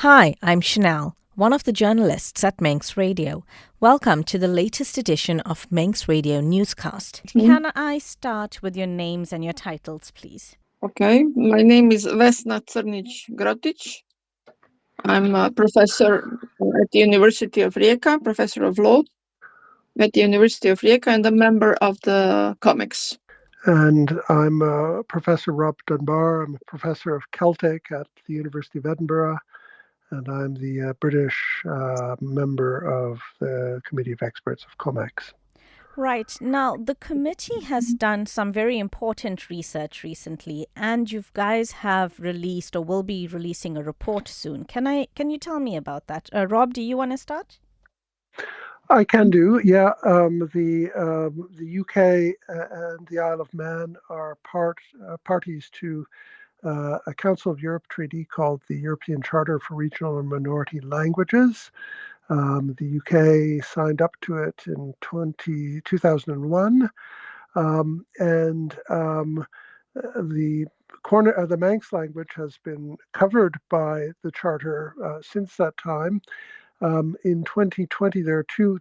Hi, I'm Chanel, one of the journalists at Manx Radio. Welcome to the latest edition of Manx Radio Newscast. Mhm. Can I start with your names and your titles, please? Okay, my name is Vesna Crnic-Grotic. I'm a professor at the University of Rijeka, professor of law at the University of Rijeka, and a member of the comics. And I'm Professor Rob Dunbar. I'm a professor of Celtic at the University of Edinburgh, and I'm the British member of the Committee of Experts of COMEX. Right. Now, the committee has done some very important research recently, and you guys have released or will be releasing a report soon. Can you tell me about that? Rob, do you want to start? I can do, yeah. The UK and the Isle of Man are parties to a Council of Europe treaty called the European Charter for Regional and Minority Languages. The UK signed up to it in 2001, the Manx language has been covered by the Charter since that time. In 2020, there are two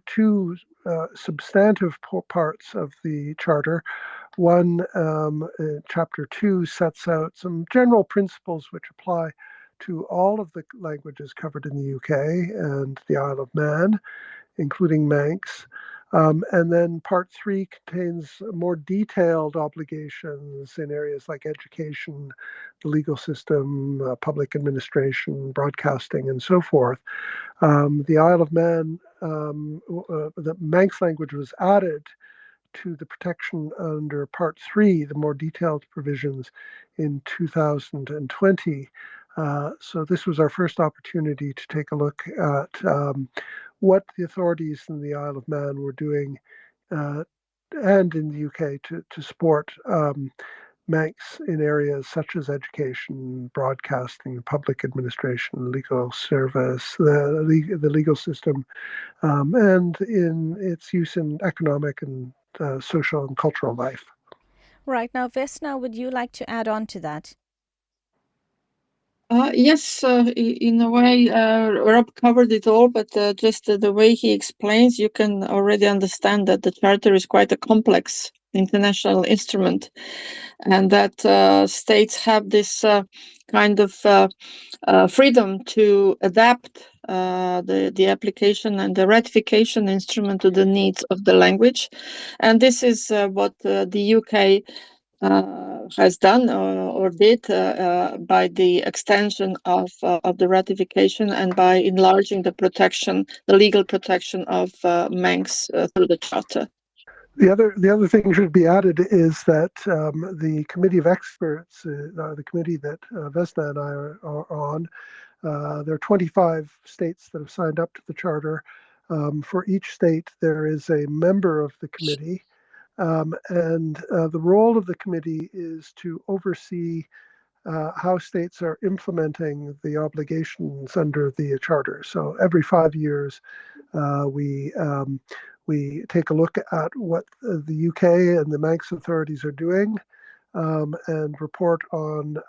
substantive parts of the Charter. One, Chapter 2, sets out some general principles which apply to all of the languages covered in the UK and the Isle of Man, including Manx. And then Part 3 contains more detailed obligations in areas like education, the legal system, public administration, broadcasting, and so forth. The Isle of Man, the Manx language was added to the protection under Part 3, the more detailed provisions, in 2020. So this was our first opportunity to take a look at what the authorities in the Isle of Man were doing and in the UK to support Manx in areas such as education, broadcasting, public administration, legal service, the legal system, and in its use in economic and social and cultural life. Right. Now, Vesna, would you like to add on to that? Yes, in a way, Rob covered it all, but just the way he explains, you can already understand that the Charter is quite a complex international instrument, and that states have this kind of freedom to adapt the application and the ratification instrument to the needs of the language. And this is what the UK has done or did by the extension of the ratification and by enlarging the protection, the legal protection of Manx through the Charter. The other thing should be added is that the Committee of Experts, the committee that Vesna and I are on, there are 25 states that have signed up to the Charter. For each state, there is a member of the committee. And the role of the committee is to oversee how states are implementing the obligations under the charter. So every 5 years, we take a look at what the UK and the Manx authorities are doing, and report on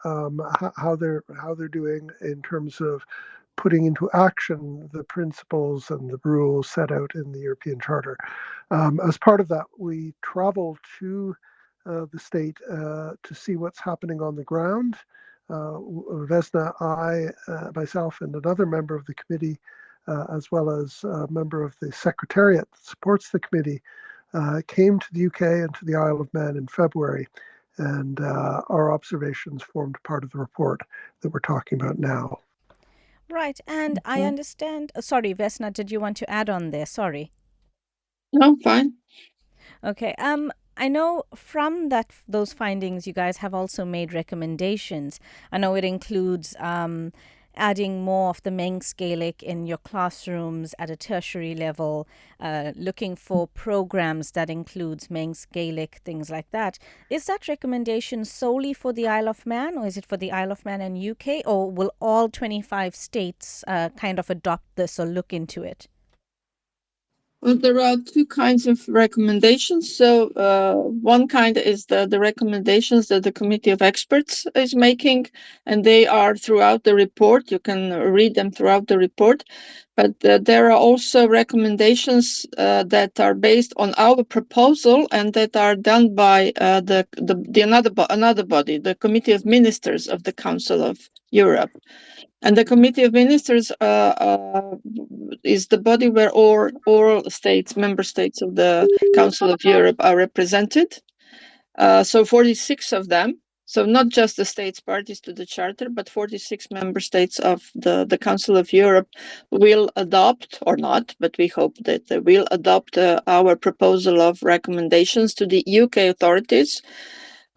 how they're doing in terms of putting into action the principles and the rules set out in the European Charter. As part of that, we travel to the state to see what's happening on the ground. Vesna, myself, and another member of the committee, as well as a member of the secretariat that supports the committee, came to the UK and to the Isle of Man in February, and our observations formed part of the report that we're talking about now. Right. And I understand. Sorry, Vesna, did you want to add on there? Sorry. No, fine. Okay. I know from those findings, you guys have also made recommendations. I know it includes adding more of the Manx Gaelic in your classrooms at a tertiary level, looking for programs that includes Manx Gaelic, things like that. Is that recommendation solely for the Isle of Man, or is it for the Isle of Man and UK, or will all 25 states kind of adopt this or look into it? Well, there are two kinds of recommendations. So one kind is the recommendations that the Committee of Experts is making, and they are throughout the report. You can read them throughout the report. But there are also recommendations that are based on our proposal and that are done by another body, the Committee of Ministers of the Council of Europe. And the Committee of Ministers is the body where all states, member states of the Council of Europe are represented. So 46 of them. So not just the states parties to the charter, but 46 member states of the Council of Europe will adopt, or not, but we hope that they will adopt our proposal of recommendations to the UK authorities.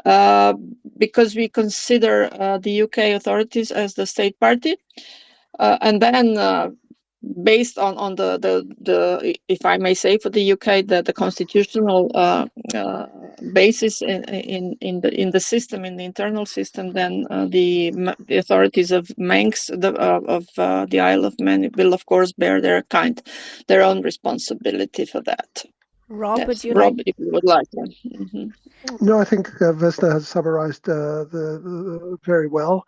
Because we consider the UK authorities as the state party. And then based on the if I may say, for the UK, the constitutional basis in the system, in the internal system, then the authorities of Manx of the Isle of Man will of course bear their own responsibility for that. Rob, Yes, would you Rob, like? if you would like. Mm-hmm. No, I think Vesna has summarized very well.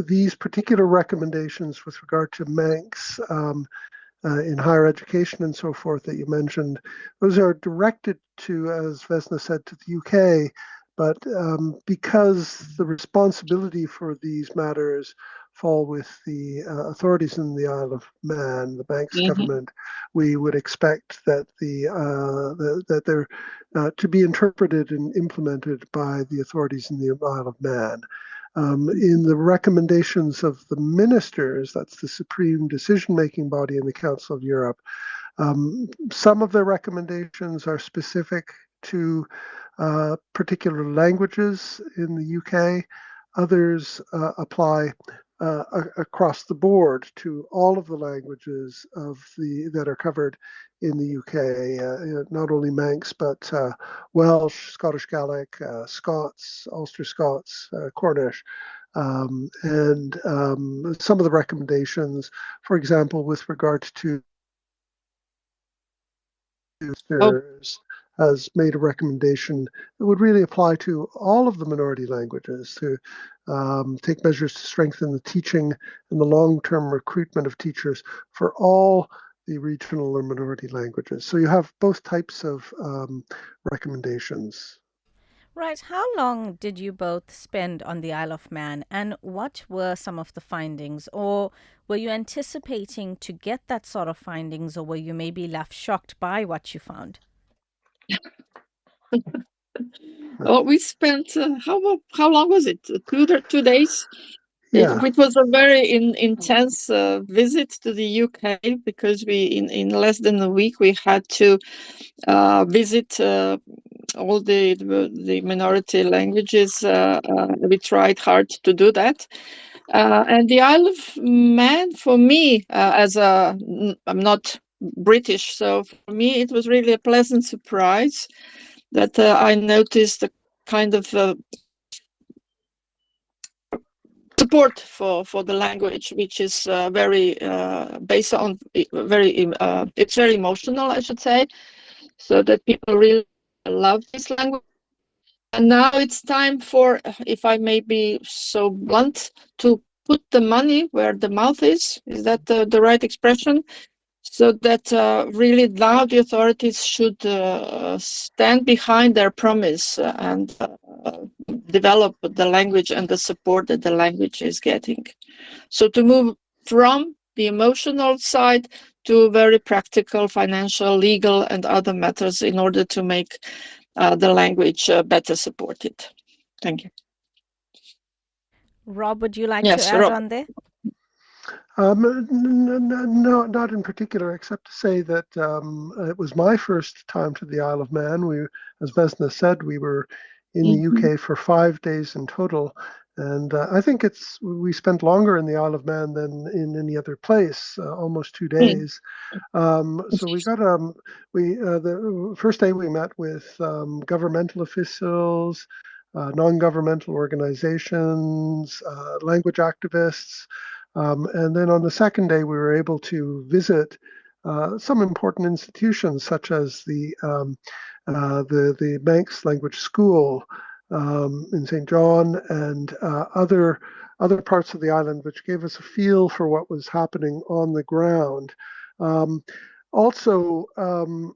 These particular recommendations with regard to Manx in higher education and so forth that you mentioned, those are directed to, as Vesna said, to the UK. But because the responsibility for these matters fall with the authorities in the Isle of Man, the Manx government, we would expect that that they're to be interpreted and implemented by the authorities in the Isle of Man. In the recommendations of the ministers, that's the supreme decision-making body in the Council of Europe, some of their recommendations are specific to particular languages in the UK. Others apply across the board to all of the languages that are covered in the UK, not only Manx, but Welsh, Scottish Gaelic, Scots, Ulster Scots, Cornish. And some of the recommendations, for example, with regard to has made a recommendation that would really apply to all of the minority languages to take measures to strengthen the teaching and the long-term recruitment of teachers for all the regional or minority languages. So you have both types of recommendations. Right. How long did you both spend on the Isle of Man, and what were some of the findings? Or were you anticipating to get that sort of findings, or were you maybe left shocked by what you found? Well, we spent how long was it? 2 days. Yeah. It was a very intense visit to the UK because we in less than a week we had to visit all the minority languages. We tried hard to do that. And the Isle of Man, for me, I'm not British, so for me it was really a pleasant surprise that I noticed a kind of support for the language, which is very based on it's very emotional, I should say, so that people really love this language. And now it's time for, if I may be so blunt, to put the money where the mouth is. Is that the right expression? So that really now the authorities should stand behind their promise and develop the language and the support that the language is getting. So to move from the emotional side to very practical, financial, legal, and other matters in order to make the language better supported. Thank you. Rob, would you like Yes, to add Rob. on there? No, not in particular, except to say that it was my first time to the Isle of Man. As Vesna said, we were in the UK for 5 days in total. And I think we spent longer in the Isle of Man than in any other place, almost 2 days. So we got the first day we met with governmental officials, non-governmental organizations, language activists. And then on the second day, we were able to visit some important institutions such as the Manx Language School in St. John and other parts of the island, which gave us a feel for what was happening on the ground. Also,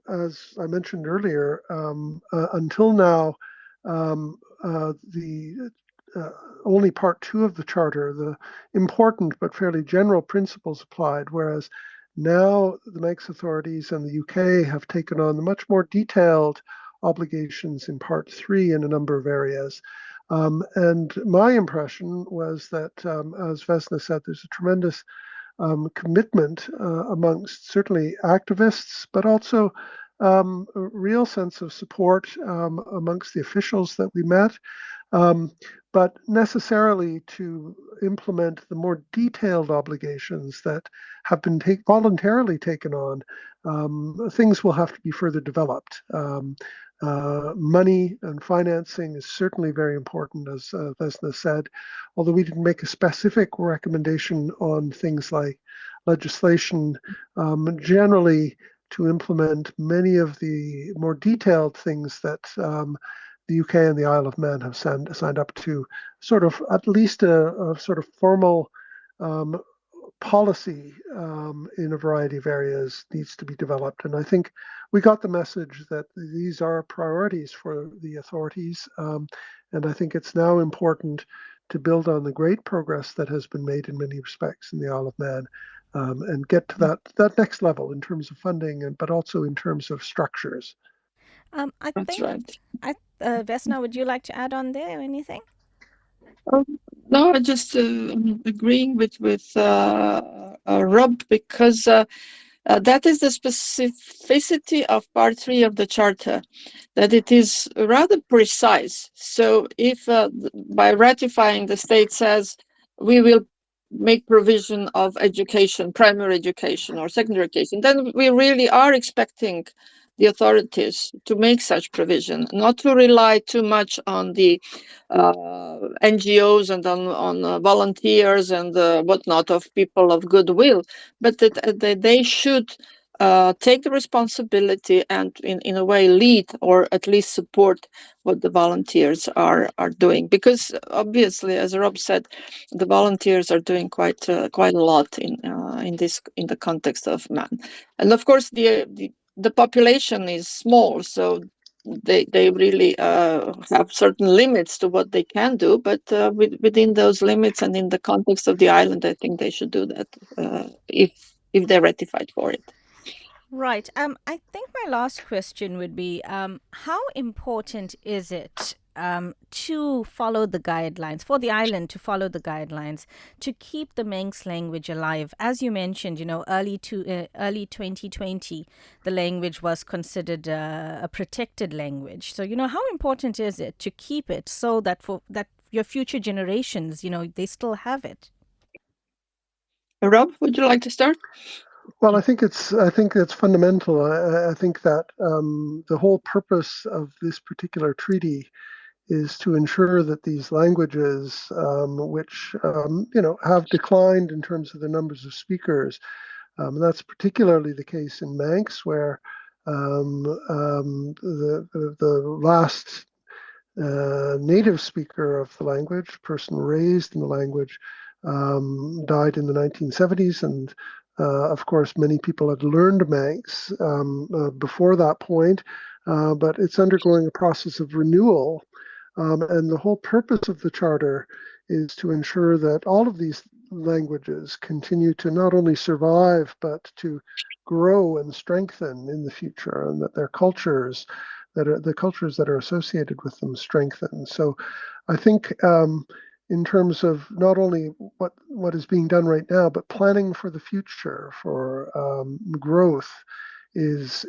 as I mentioned earlier, until now, the only part 2 of the charter, the important but fairly general principles applied, whereas now the Manx authorities and the UK have taken on the much more detailed obligations in part 3 in a number of areas. And my impression was that, as Vesna said, there's a tremendous commitment amongst certainly activists, but also a real sense of support amongst the officials that we met. But necessarily to implement the more detailed obligations that have been voluntarily taken on, things will have to be further developed. Money and financing is certainly very important, as Vesna said, although we didn't make a specific recommendation on things like legislation. Generally, to implement many of the more detailed things that the UK and the Isle of Man have signed up to, sort of at least a sort of formal policy in a variety of areas needs to be developed. And I think we got the message that these are priorities for the authorities. And I think it's now important to build on the great progress that has been made in many respects in the Isle of Man and get to that next level in terms of funding, but also in terms of structures. I That's think, right. Vesna, would you like to add on there or anything? No, I just agreeing with Rob, because that is the specificity of part 3 of the charter, that it is rather precise. So if by ratifying the state says we will make provision of education, primary education or secondary education, then we really are expecting the authorities to make such provision, not to rely too much on the NGOs and on volunteers and whatnot of people of goodwill, but that they should take the responsibility and in a way lead or at least support what the volunteers are doing, because obviously, as Rob said, the volunteers are doing quite a lot in the context of Man, and of course the population is small, so they really have certain limits to what they can do, but within those limits and in the context of the island, I think they should do that if they're ratified for it. Right. I think my last question would be, how important is it to follow the guidelines, for the island to follow the guidelines, to keep the Manx language alive? As you mentioned, early 2020, the language was considered a protected language. So, how important is it to keep it so that that your future generations, they still have it? Rob, would you like to start? Well, I think it's fundamental. I think that the whole purpose of this particular treaty is to ensure that these languages, which have declined in terms of the numbers of speakers, that's particularly the case in Manx, where the last native speaker of the language, person raised in the language, died in the 1970s, and of course, many people had learned Manx before that point, but it's undergoing a process of renewal. And the whole purpose of the Charter is to ensure that all of these languages continue to not only survive, but to grow and strengthen in the future, and that their cultures, the cultures that are associated with them, strengthen. So I think in terms of not only what is being done right now, but planning for the future, for growth, is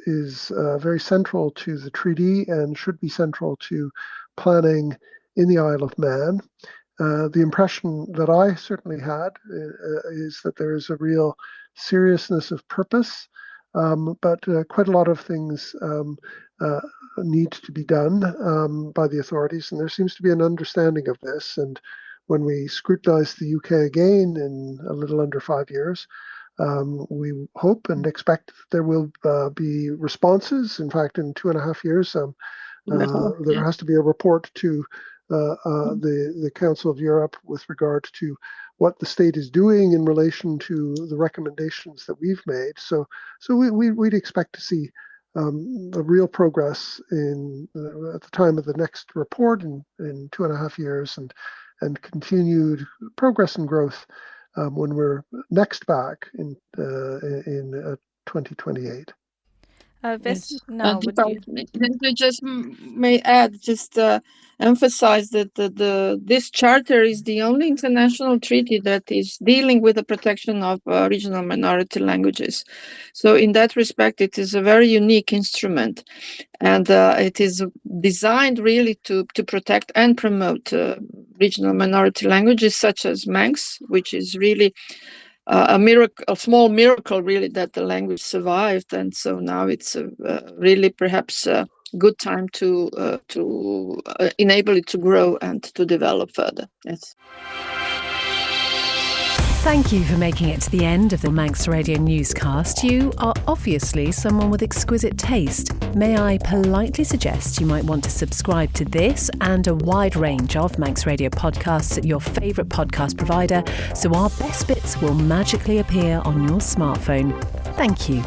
very central to the treaty and should be central to planning in the Isle of Man. The impression that I certainly had is that there is a real seriousness of purpose, but quite a lot of things need to be done by the authorities, and there seems to be an understanding of this. And when we scrutinize the UK again in a little under 5 years, We hope and expect there will be responses. In fact, in 2.5 years, there has to be a report to the Council of Europe with regard to what the state is doing in relation to the recommendations that we've made. So we'd expect to see the real progress at the time of the next report in 2.5 years, and continued progress and growth when we're next back in 2028. Yes. Now, And would if you? I just may add, emphasize that this charter is the only international treaty that is dealing with the protection of regional minority languages. So in that respect, it is a very unique instrument, and it is designed really to protect and promote regional minority languages such as Manx, which is really a miracle, a small miracle, really, that the language survived, and so now it's really perhaps a good time to enable it to grow and to develop further. Yes. Thank you for making it to the end of the Manx Radio newscast. You are obviously someone with exquisite taste. May I politely suggest you might want to subscribe to this and a wide range of Manx Radio podcasts at your favourite podcast provider, so our best bits will magically appear on your smartphone. Thank you.